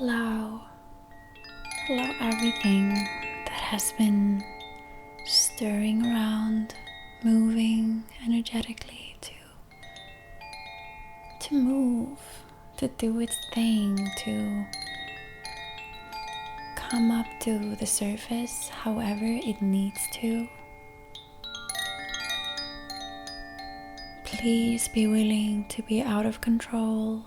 allow everything that has been stirring around, moving energetically to move, to do its thing, to come up to the surface however it needs to. Please be willing to be out of control,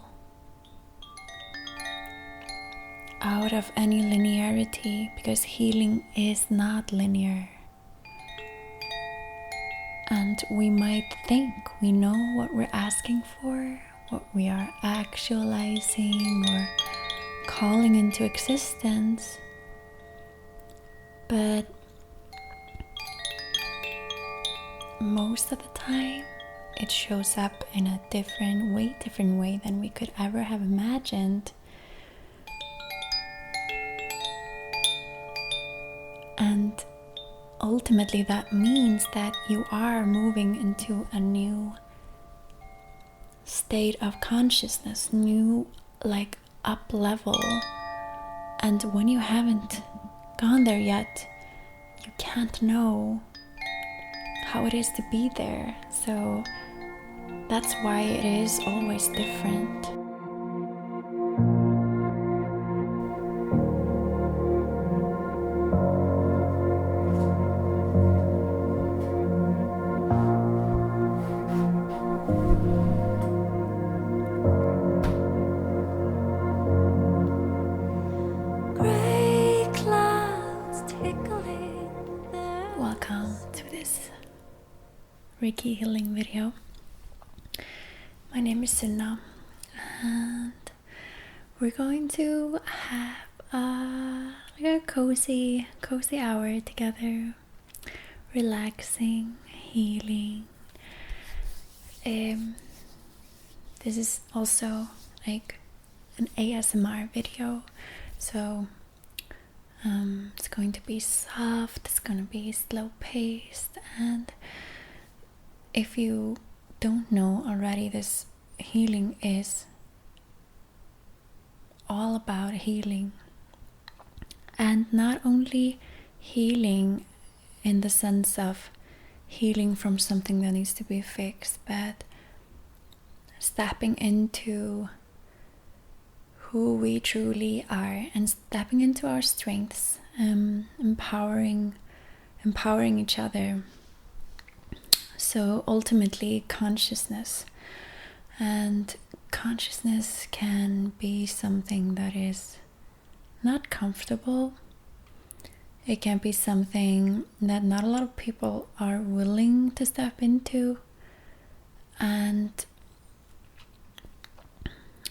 out of any linearity, because healing is not linear. And we might think we know what we're asking for, what we are actualizing or calling into existence, but most of the time it shows up in a different way than we could ever have imagined. And ultimately that means that you are moving into a new state of consciousness, new up level. And when you haven't gone there yet, you can't know how it is to be there. So that's why it is always different. Welcome to this Reiki healing video. My name is Sunna, and we're going to have a cozy hour together, relaxing, healing. This is also like an ASMR video, so it's going to be soft, it's going to be slow paced, and if you don't know already, this healing is all about healing. And not only healing in the sense of healing from something that needs to be fixed, but stepping into who we truly are and stepping into our strengths, empowering each other. So ultimately consciousness, and consciousness can be something that is not comfortable. It can be something that not a lot of people are willing to step into, and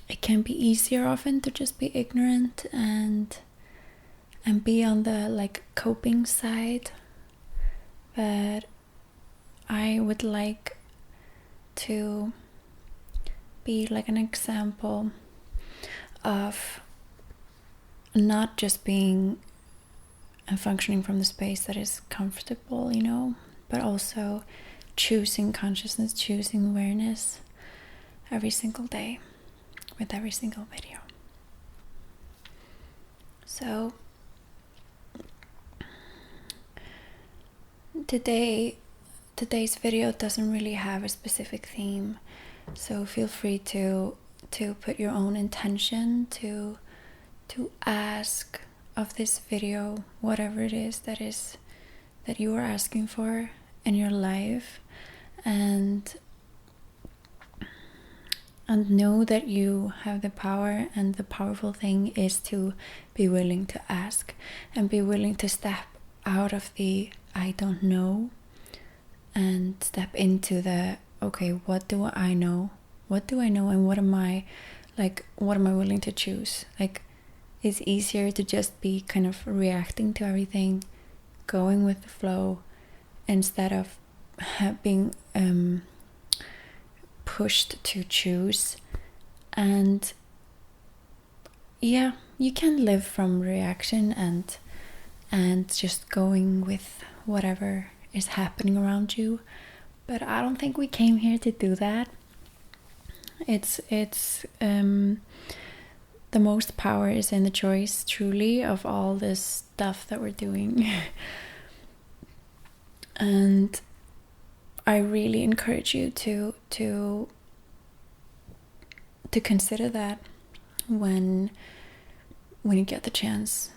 it can be easier often to just be ignorant and be on the coping side. But I would like to be an example of not just being and functioning from the space that is comfortable, but also choosing consciousness, choosing awareness every single day with every single video. So today's video doesn't really have a specific theme, so feel free to put your own intention, to ask of this video whatever it is that you are asking for in your life, and know that you have the power, and the powerful thing is to be willing to ask and be willing to step out of the I don't know and step into the okay, what do I know, and what am I willing to choose. It's easier to just be kind of reacting to everything, going with the flow, instead of being pushed to choose. And yeah, you can live from reaction and just going with whatever is happening around you, but I don't think we came here to do that. It's the the most power is in the choice, truly, of all this stuff that we're doing. And I really encourage you to consider that when you get the chance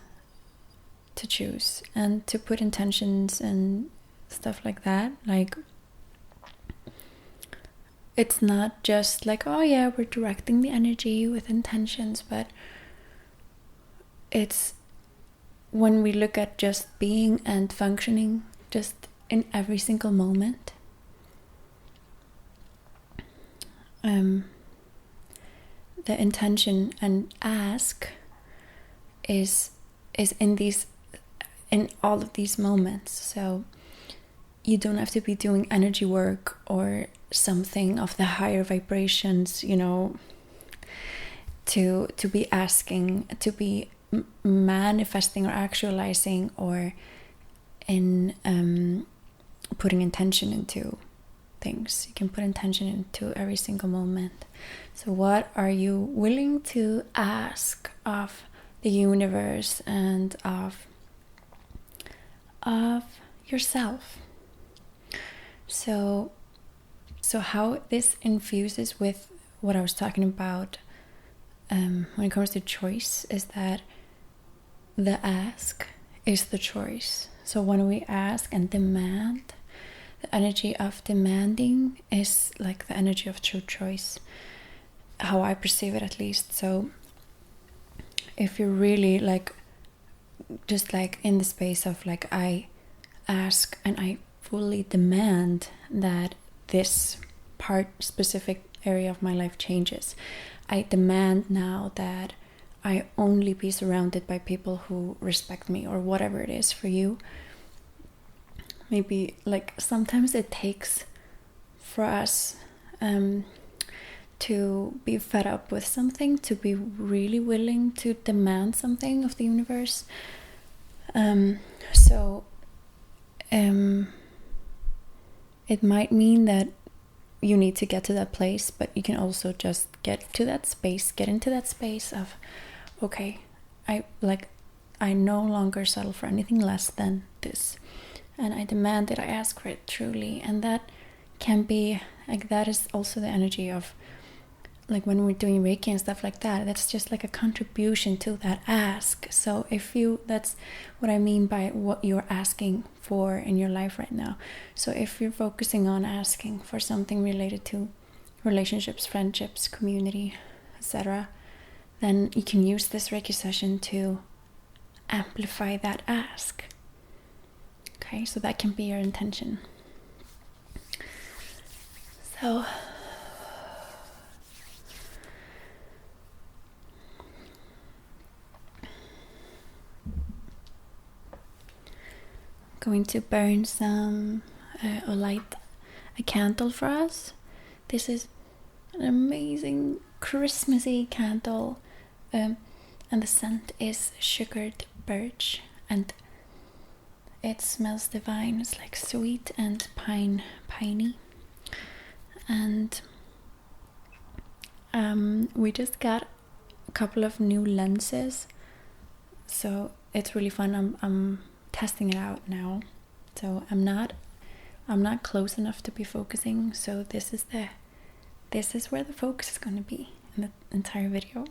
to choose, and to put intentions and stuff like that. Like, it's not just like, oh yeah, we're directing the energy with intentions, but it's when we look at just being and functioning just in every single moment. The intention and ask is in all of these moments. So you don't have to be doing energy work or something of the higher vibrations, to be asking, to be manifesting or actualizing, or in putting intention into things. You can put intention into every single moment. So what are you willing to ask of the universe and of yourself? So how this infuses with what I was talking about when it comes to choice is that the ask is the choice. So when we ask and demand, the energy of demanding is like the energy of true choice, how I perceive it at least. So if you're really like just like in the space of like, I ask and I fully demand that this specific area of my life changes. I demand now that I only be surrounded by people who respect me, or whatever it is for you. Maybe like sometimes it takes for us to be fed up with something, to be really willing to demand something of the universe. It might mean that you need to get to that place, but you can also just get into that space of, okay, I no longer settle for anything less than this, and I demand it, I ask for it truly. And that can be like, that is also the energy of like when we're doing Reiki and stuff like that. That's just like a contribution to that ask. So that's what I mean by what you're asking for in your life right now. So if you're focusing on asking for something related to relationships, friendships, community, etc., then you can use this Reiki session to amplify that ask. Okay, so that can be your intention. So going to burn or light a candle for us. This is an amazing Christmassy candle, and the scent is sugared birch, and it smells divine. It's like sweet and piney. And we just got a couple of new lenses, so it's really fun. I'm testing it out now, so I'm not close enough to be focusing, so this is where the focus is going to be in the entire video.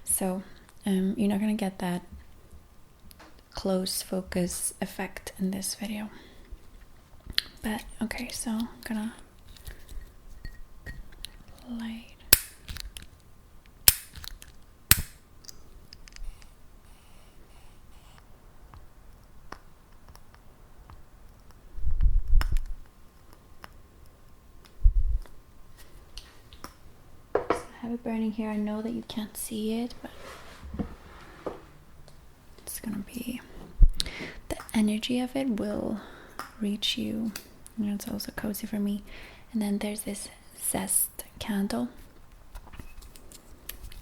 So you're not going to get that close focus effect in this video, but okay, so I'm gonna light. I have it burning here. I know that you can't see it, but it's gonna be, the energy of it will reach you. It's also cozy for me. And then there's this zest candle.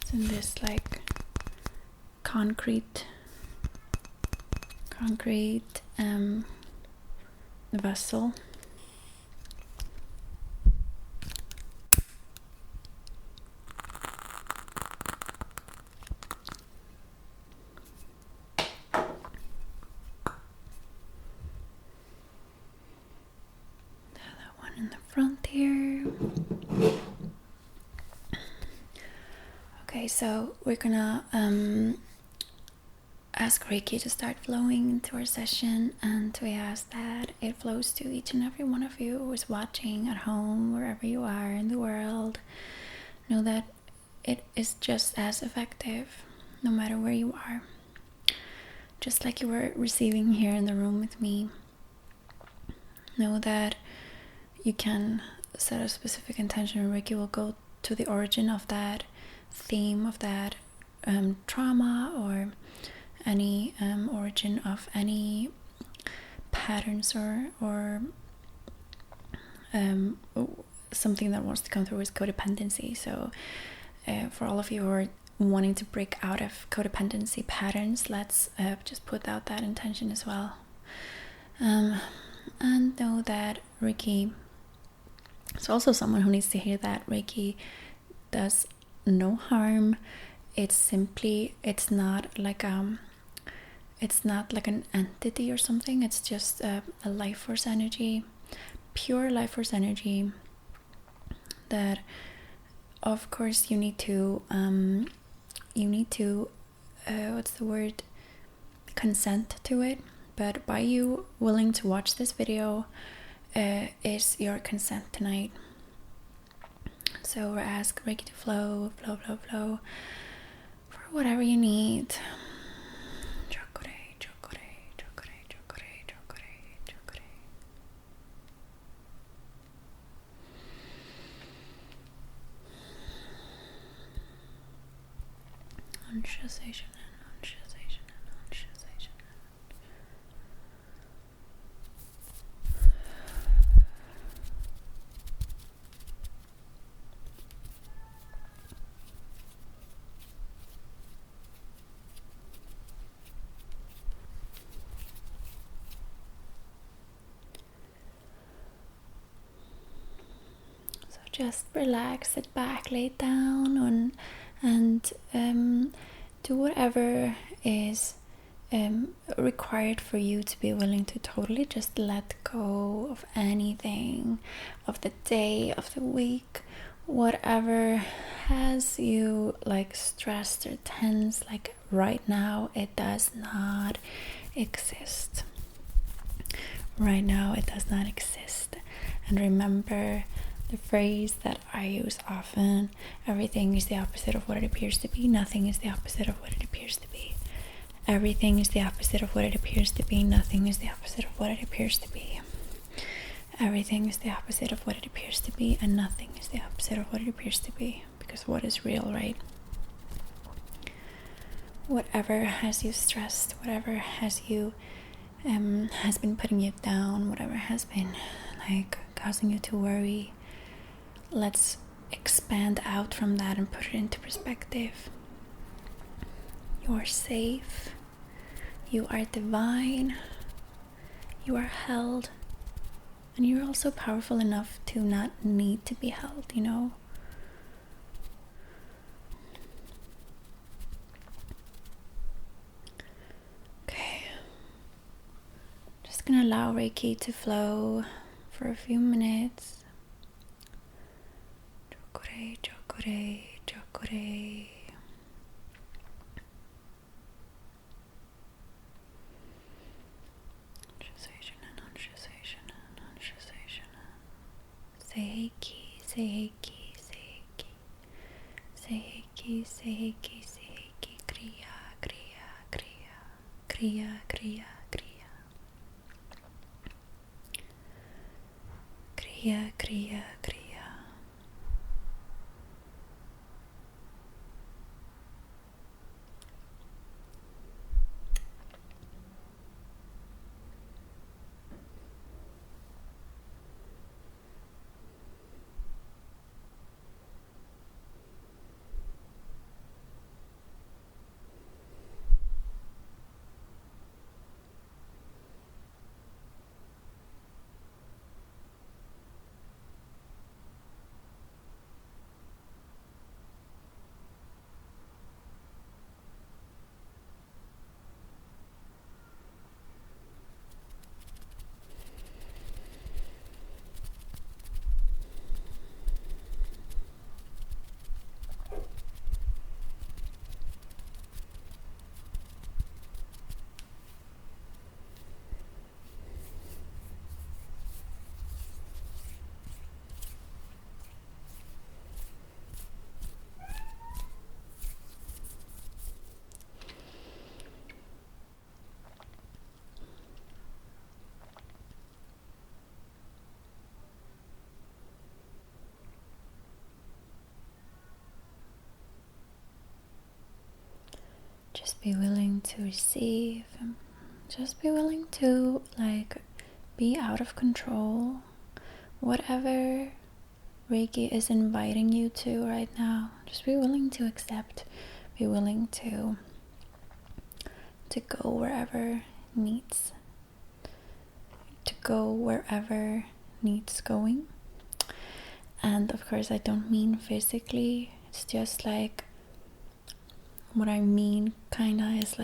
It's in this like concrete vessel. there. Okay, so we're gonna ask Reiki to start flowing into our session, and we ask that it flows to each and every one of you who is watching at home, wherever you are in the world. Know that it is just as effective no matter where you are. Just like you were receiving here in the room with me. Know that you can set a specific intention, and Reiki will go to the origin of that theme, of that trauma, or any origin of any patterns or something that wants to come through is codependency. So for all of you who are wanting to break out of codependency patterns, let's just put out that intention as well. And know that Reiki is also someone who needs to hear that Reiki does no harm. It's not like an entity or something. It's just a life force energy, pure life force energy that, of course, you need to what's the word, consent to it. But by you willing to watch this video is your consent tonight. So we're ask Reiki to flow for whatever you need. Sensation and sensation and sensation. So just relax, sit back, lay down, and do whatever is required for you to be willing to totally just let go of anything, of the day, of the week, whatever has you like stressed or tense. Like right now, it does not exist. Right now, it does not exist. And remember the phrase that I use often: everything is the opposite of what it appears to be. Nothing is the opposite of what it appears to be. Everything is the opposite of what it appears to be. Nothing is the opposite of what it appears to be. Everything is the opposite of what it appears to be, and nothing is the opposite of what it appears to be. Because what is real, right? Whatever has you stressed, whatever has you has been putting you down, whatever has been like causing you to worry, let's expand out from that and put it into perspective. You are safe. You are divine. You are held. And you're also powerful enough to not need to be held, you know? Okay. Just gonna allow Reiki to flow for a few minutes. Chokore, chokore, chokore. Seiki, seiki, seiki. Seiki, seiki, seiki. Kriya, kriya, kriya. Kriya, kriya, kriya. Kriya, kriya, kriya. Be willing to receive. Just be willing to be out of control. Whatever Reiki is inviting you to right now, just be willing to accept. Be willing to go wherever needs going. And of course, I don't mean physically. It's just what I mean kinda is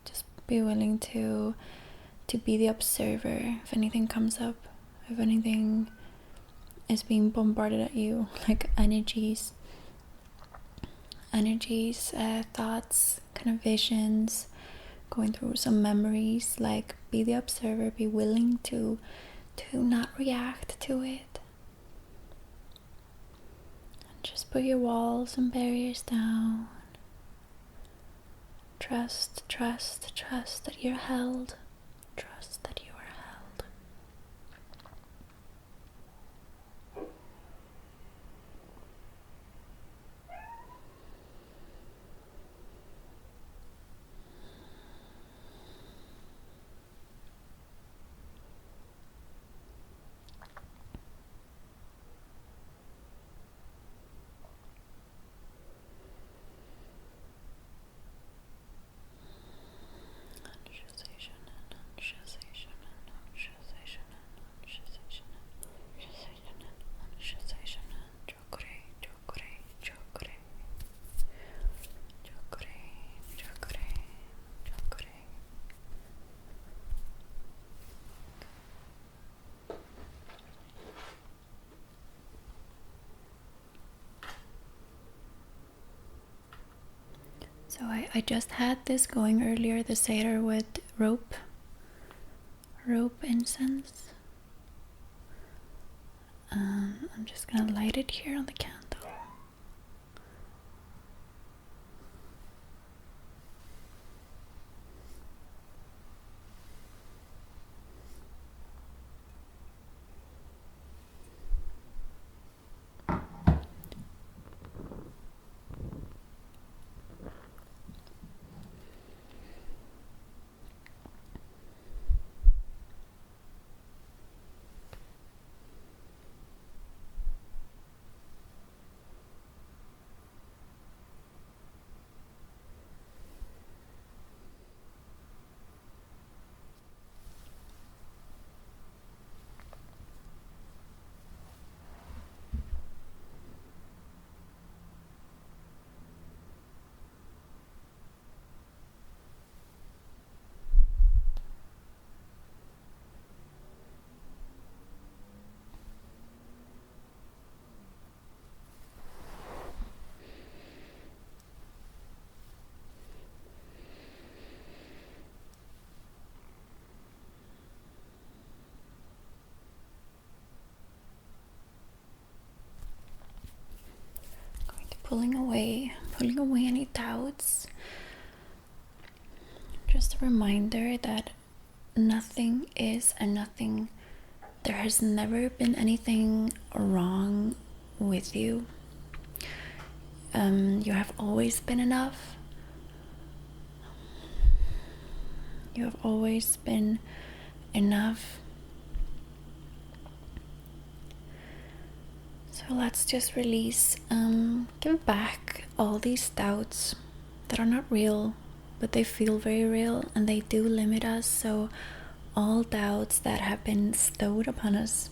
just be willing to be the observer. If anything comes up, if anything is being bombarded at you, energies, thoughts, kind of visions, going through some memories, be the observer. Be willing to not react to it. And just put your walls and barriers down. Trust that you're held. Trust that you are held. So I just had this going earlier, the Seder with rope incense. I'm just gonna light it here on the candle. Pulling away any doubts. Just a reminder that nothing is and nothing, there has never been anything wrong with you. You have always been enough. You have always been enough. So let's just release, give back all these doubts that are not real, but they feel very real and they do limit us. So all doubts that have been stowed upon us,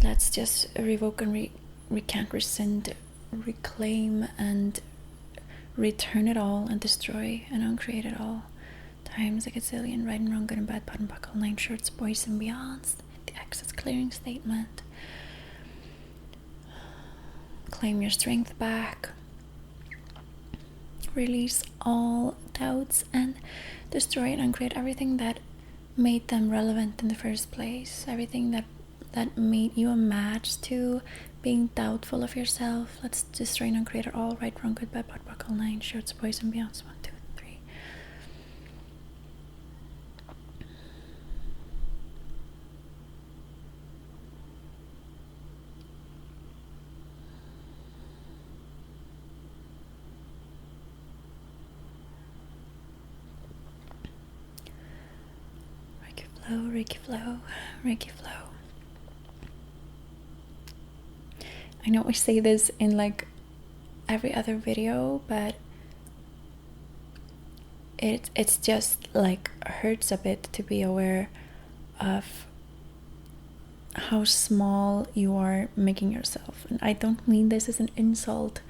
let's just revoke and recant, rescind, reclaim, and return it all and destroy and uncreate it all. Times a gazillion, right and wrong, good and bad, button, buckle, 9 shorts, boys and beyonds. The access clearing statement. Claim your strength back. Release all doubts and destroy and uncreate everything that made them relevant in the first place. Everything that made you a match to being doubtful of yourself. Let's destroy and uncreate it all. Right, wrong, good, bad, bad, buckle, 9 shorts, boys and beyonds. 1, 2, 3. Flow, Reiki Flow, Reiki Flow. I know I say this in like every other video, but it's just like hurts a bit to be aware of how small you are making yourself. And I don't mean this as an insult.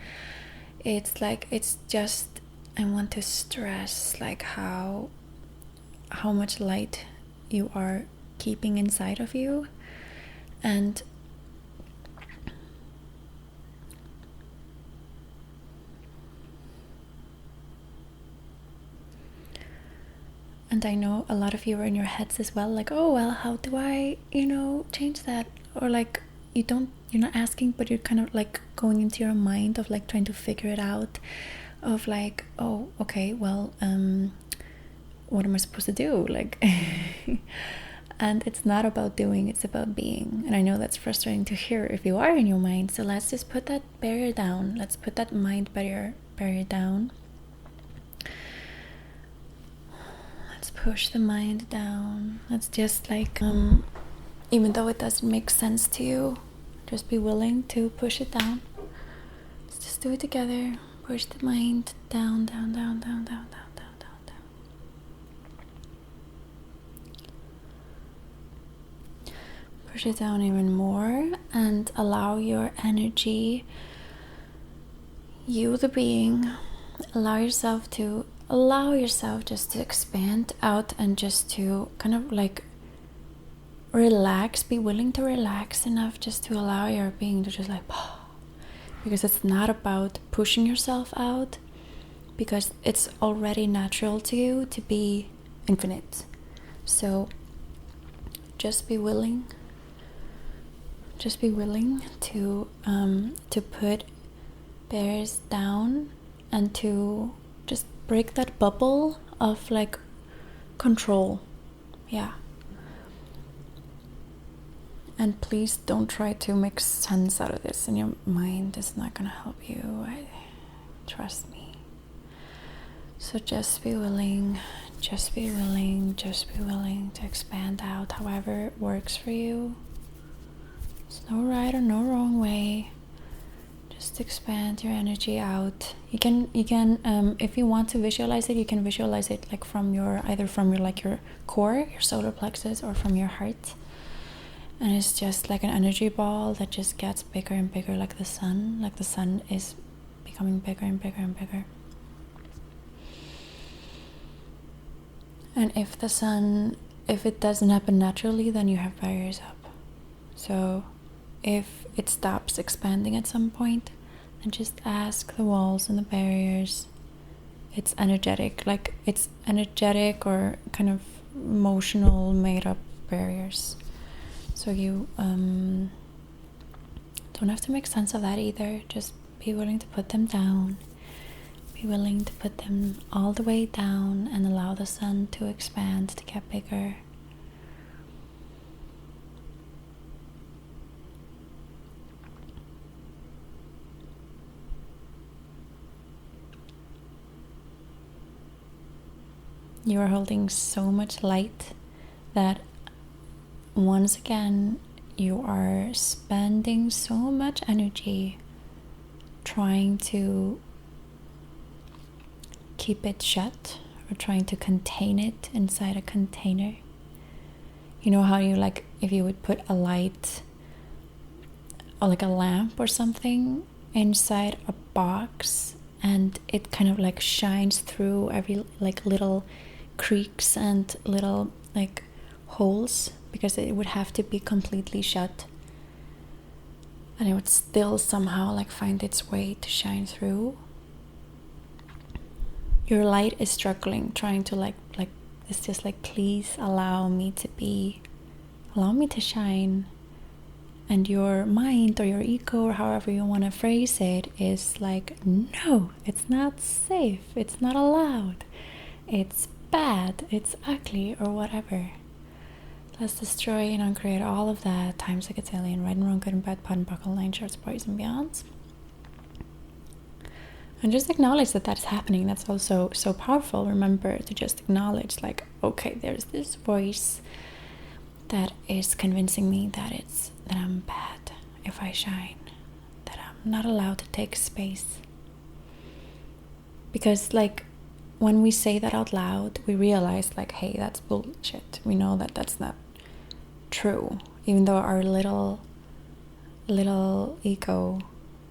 It's like, it's just, I want to stress like how much light you are keeping inside of you. And I know a lot of you are in your heads as well, like, oh well, how do I, change that? Or like, you're not asking, but you're kind of like going into your mind of like trying to figure it out, of like, oh, okay, well, what am I supposed to do? Like, and it's not about doing, it's about being. And I know that's frustrating to hear if you are in your mind. So let's just put that barrier down. Let's put that mind barrier down. Let's push the mind down. Let's just like, even though it doesn't make sense to you, just be willing to push it down. Let's just do it together. Push the mind down, down, down, down, down, down, down, down, down. Push it down even more and allow your energy, you the being, allow yourself just to expand out and just to kind of like relax, be willing to relax enough just to allow your being to just like, because it's not about pushing yourself out, because it's already natural to you to be infinite. So just be willing to put barriers down and to just break that bubble of like control. Yeah. And please don't try to make sense out of this in your mind. It's not gonna help you. Trust me. So just be willing to expand out however it works for you. There's no right or no wrong way. Just expand your energy out. You can if you want to visualize it, you can visualize it like either from your core, your solar plexus, or from your heart. And it's just like an energy ball that just gets bigger and bigger, like the sun. Like the sun is becoming bigger and bigger and bigger. And if it doesn't happen naturally, then you have barriers up. So if it stops expanding at some point, then just ask the walls and the barriers. It's energetic or kind of emotional, made up barriers. So you don't have to make sense of that either. Just be willing to put them down. Be willing to put them all the way down and allow the sun to expand, to get bigger. You are holding so much light that once again you are spending so much energy trying to keep it shut or trying to contain it inside a container. You know how you like, if you would put a light or like a lamp or something inside a box, and it kind of like shines through every like little creaks and little like holes, because it would have to be completely shut, and it would still somehow like find its way to shine through. Your light is struggling, trying to like it's just like, please allow me to shine. And your mind or your ego, or however you want to phrase it, is like, no, it's not safe, it's not allowed, it's bad, it's ugly, or whatever. Let's destroy and uncreate all of that times a gazillion. Right and wrong, good and bad, pot and buckle, 9 shorts, boys and beyonds. And just acknowledge that that's happening. That's also so powerful. Remember to just acknowledge, like, okay, there's this voice that is convincing me that I'm bad if I shine, that I'm not allowed to take space. Because like when we say that out loud, we realize like, hey, that's bullshit. We know that that's not true, even though our little ego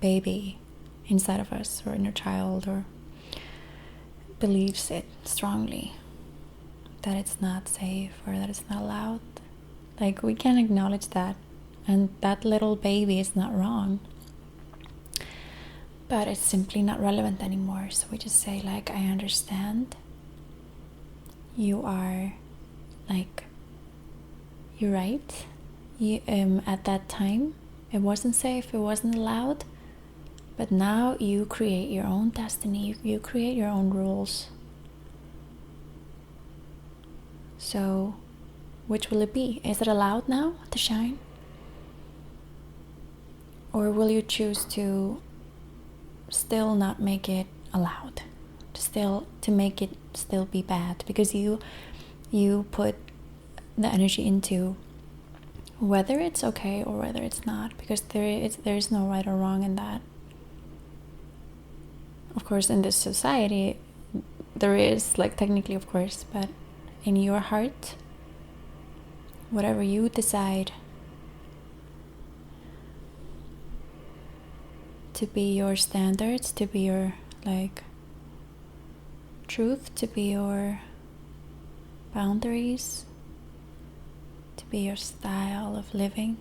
baby inside of us, or inner child, or believes it strongly, that it's not safe or that it's not allowed. Like, we can acknowledge that, and that little baby is not wrong, but it's simply not relevant anymore. So we just say like, I understand, you are like, you're right, you at that time it wasn't safe, it wasn't allowed, but now you create your own destiny, you create your own rules. So which will it be? Is it allowed now to shine? Or will you choose to still not make it allowed, to make it still be bad, because you put the energy into whether it's okay or whether it's not, because there is no right or wrong in that. Of course, in this society there is, like, technically, of course, but in your heart, whatever you decide to be your standards, to be your like truth, to be your boundaries, to be your style of living,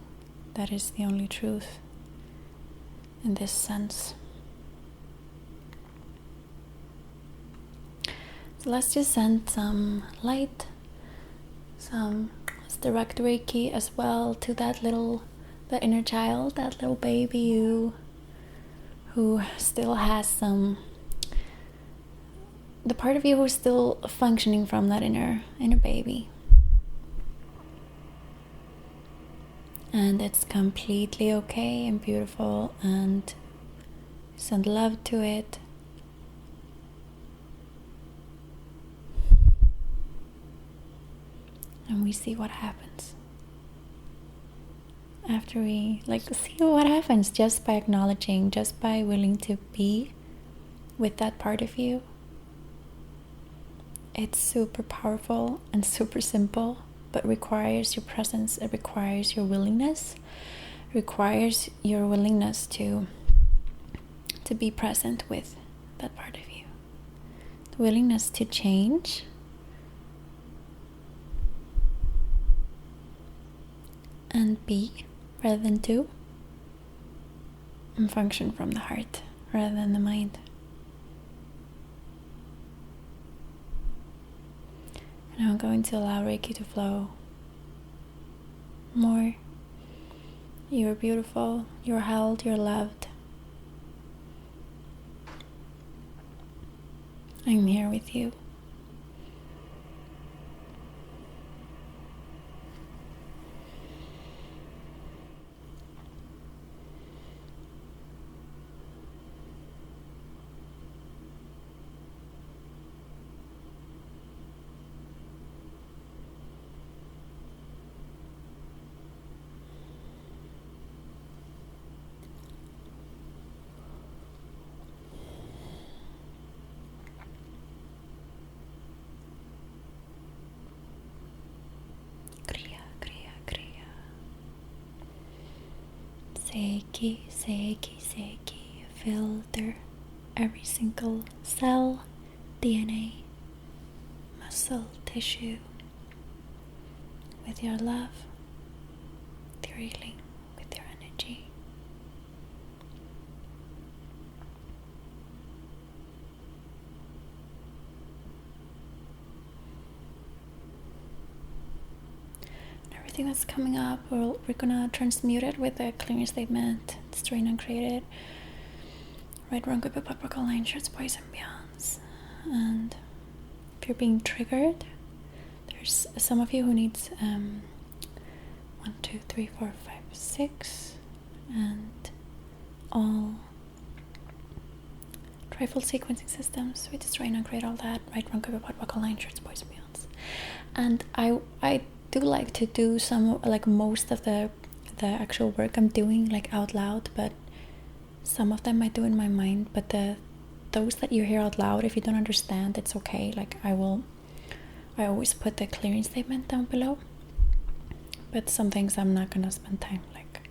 that is the only truth in this sense. So let's just send some light, let's direct Reiki as well to the inner child, that little baby who still has the part of you who's still functioning from that inner baby. And it's completely okay and beautiful, and send love to it. And we see what happens. After we see what happens just by acknowledging, just by willing to be with that part of you. It's super powerful and super simple, but requires your presence. It requires your willingness. It requires your willingness to be present with that part of you. The willingness to change. And be rather than do, and function from the heart rather than the mind. And I'm going to allow Reiki to flow more. You're beautiful, you're held, you're loved. I'm here with you. Seiki, Seiki, Seiki. Filter every single cell, DNA, muscle, tissue with your love, with your healing, with your energy. That's coming up, we're gonna transmute it with a clearing statement, destroy uncreated, right, wrong, good, bad, broken line, shirts, boys, and beyonds. And if you're being triggered, there's some of you who needs 1, 2, 3, 4, 5, 6, and all trifold sequencing systems. We destroy and uncreate all that, right, wrong, good, bad, broken line, shirts, boys, and beyonds. And I do like to do some, like most of the actual work I'm doing like out loud, but some of them I do in my mind. But those that you hear out loud, if you don't understand, it's okay. Like I always put the clearing statement down below, but some things I'm not gonna spend time like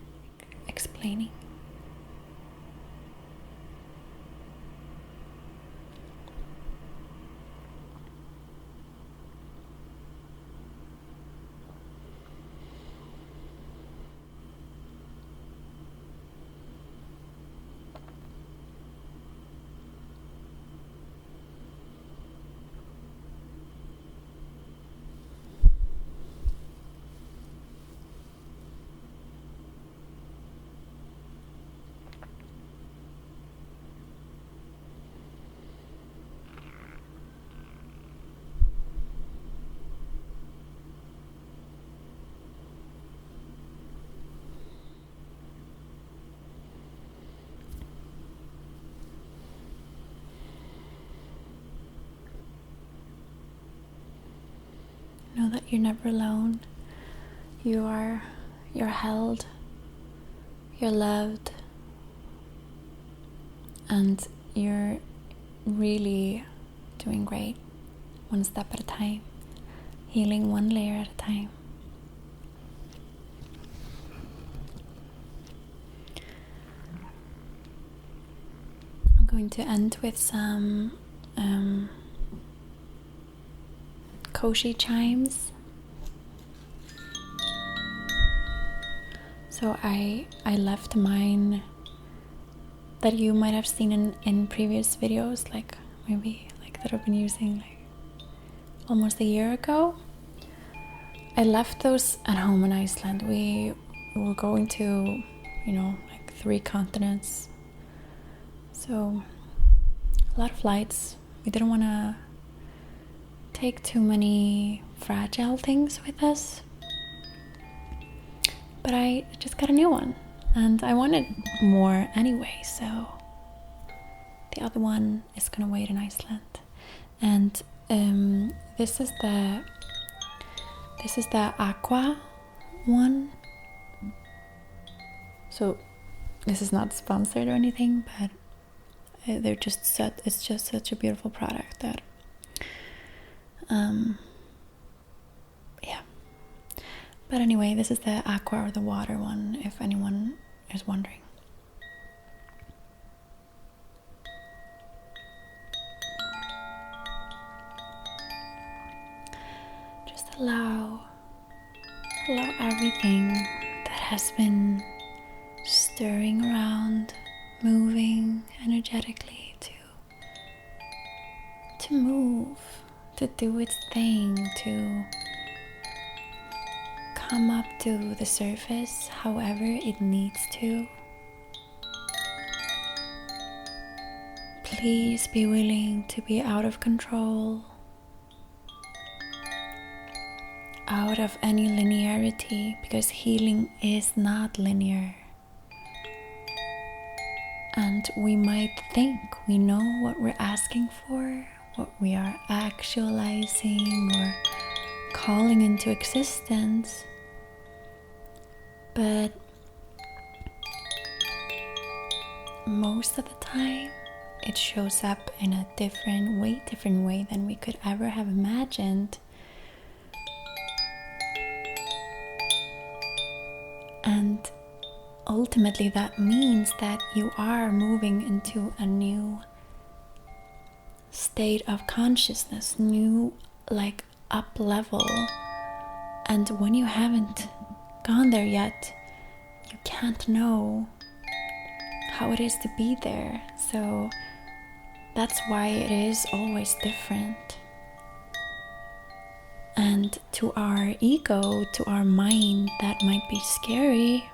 explaining. Know that you're never alone. You're held, you're loved, and you're really doing great, one step at a time, healing one layer at a time. I'm going to end with some Koshi chimes. So I left mine that you might have seen in previous videos, like maybe like that I've been using like almost a year ago. I left those at home in Iceland. We were going to, like 3 continents, so a lot of flights. We didn't want to take too many fragile things with us, but I just got a new one and I wanted more anyway, so the other one is gonna wait in Iceland. And this is the aqua one. So this is not sponsored or anything, but it's just such a beautiful product that yeah. But anyway, this is the aqua or the water one, if anyone is wondering. Just allow everything that has been stirring around, moving energetically to move, to do its thing, to come up to the surface however it needs to. Please be willing to be out of control, out of any linearity, because healing is not linear. And we might think we know what we're asking for, what we are actualizing or calling into existence, but most of the time it shows up in a different way than we could ever have imagined. And ultimately that means that you are moving into a new state of consciousness, new like up level. And when you haven't gone there yet, you can't know how it is to be there. So that's why it is always different. And to our ego, to our mind, that might be scary,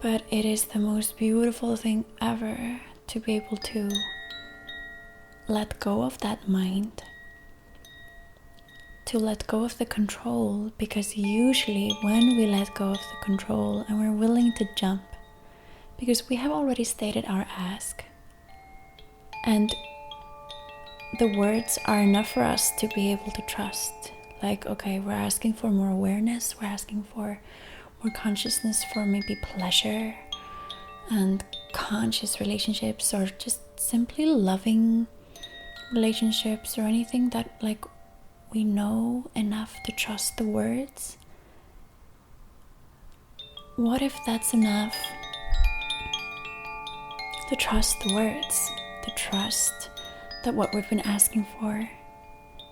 but it is the most beautiful thing ever to be able to let go of that mind, to let go of the control, because usually when we let go of the control and we're willing to jump, because we have already stated our ask and the words are enough for us to be able to trust, Like, okay, we're asking for more awareness, we're asking for more consciousness, for maybe pleasure and conscious relationships, or just simply loving relationships, or anything that like we know enough to trust the words. What if that's enough to trust the words, to trust that what we've been asking for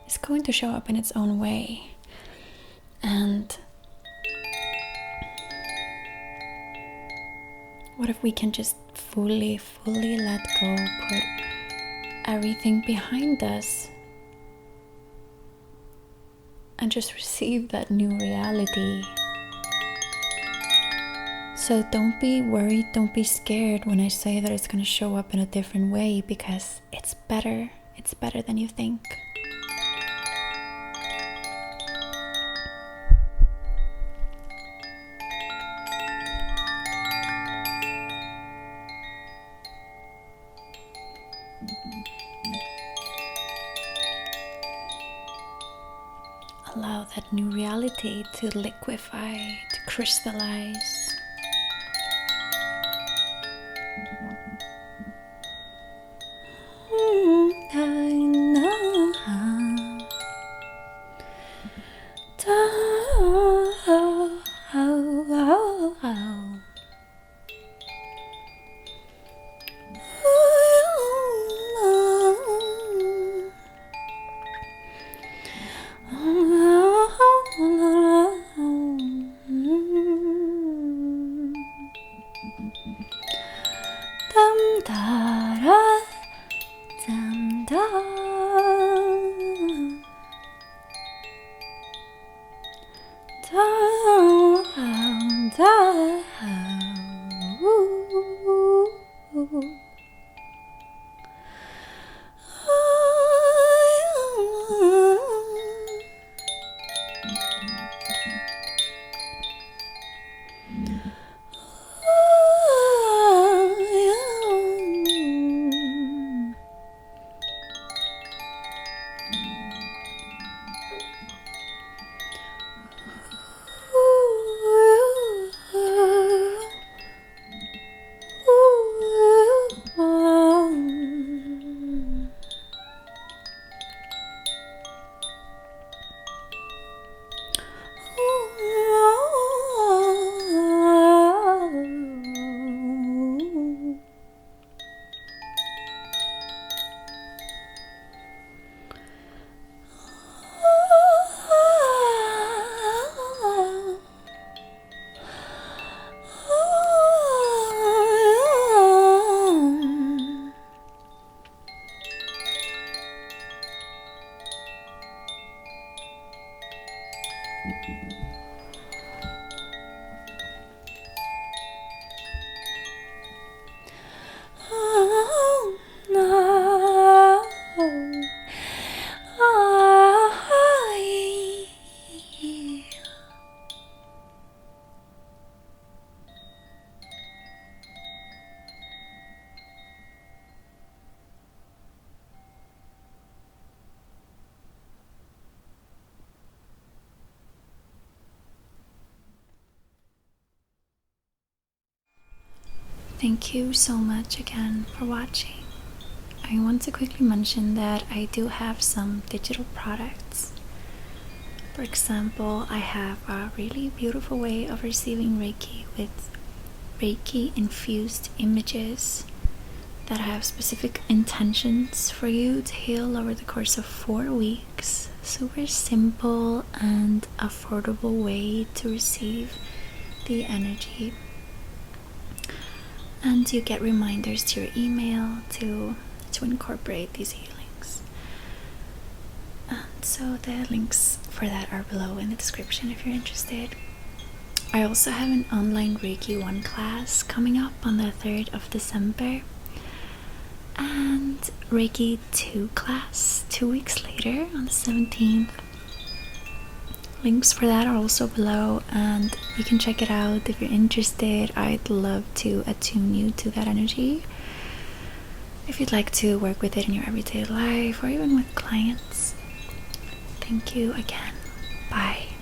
is going to show up in its own way? And what if we can just fully let go, put everything behind us, and just receive that new reality? So don't be worried, don't be scared when I say that it's going to show up in a different way, because it's better than you think. Allow that new reality to liquefy, to crystallize. Thank you so much again for watching. I want to quickly mention that I do have some digital products. For example, I have a really beautiful way of receiving Reiki with Reiki infused images that have specific intentions for you to heal over the course of 4 weeks. Super simple and affordable way to receive the energy. And you get reminders to your email to incorporate these healings. And so the links for that are below in the description if you're interested. I also have an online Reiki 1 class coming up on the 3rd of December. And Reiki 2 class 2 weeks later on the 17th. Links for that are also below, and you can check it out if you're interested. I'd love to attune you to that energy if you'd like to work with it in your everyday life or even with clients. Thank you again Bye.